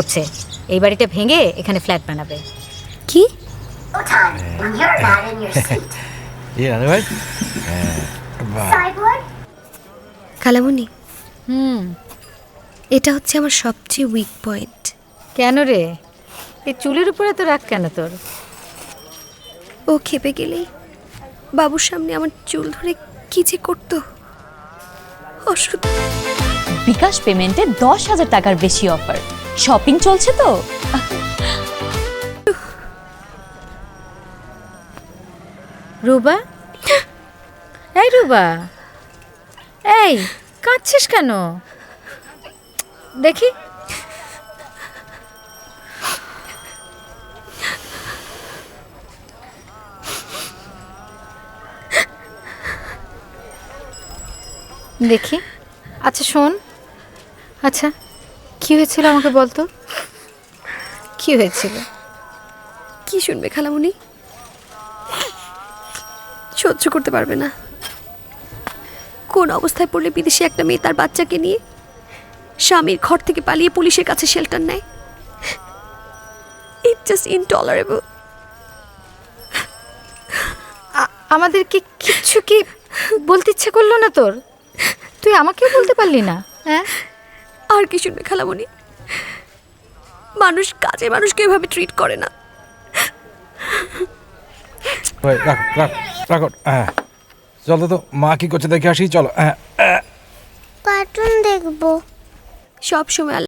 হচ্ছে এই বাড়িটা ভেঙে এখানে ফ্ল্যাট বানাবে। কি? খালামুনি, এটা হচ্ছে আমার সবচেয়ে উইক পয়েন্ট। কেন রে, এই চুলের উপরে তো রাগ কেন তোর? ও খেপে গেলেই বাবুর সামনে আমার চুল ধরে কি যে করতো। বিকাশ পেমেন্টে 10,000 টাকার বেশি অফার, শপিং চলছে তো। রুবা, এই রুবা, এই কাঁদছিস কেন? দেখি দেখি। আচ্ছা শোন, আচ্ছা কি হয়েছিল আমাকে বলতো, কি হয়েছিল? কি শুনবে খালামুনি? সহ্য করতে পারবে না। কোন অবস্থায় পড়লে বিদেশি একটা মেয়ে তার বাচ্চাকে নিয়ে স্বামীর ঘর থেকে পালিয়ে পুলিশের কাছে শেল্টার নেয়। It's just intolerable. আমাদের কি কিচ্ছু কি বলতে ইচ্ছে করলো না তোর? তুই আমাকেও বলতে পারলি না? হ্যাঁ, আর কি শুনবে খালামুনি? মানুষ কাজের মানুষকে এভাবে ট্রিট করে না। রাখো। চলো তো, মা কি করছে দেখে আসি। চলো। কার্টুন দেখবো সব সময়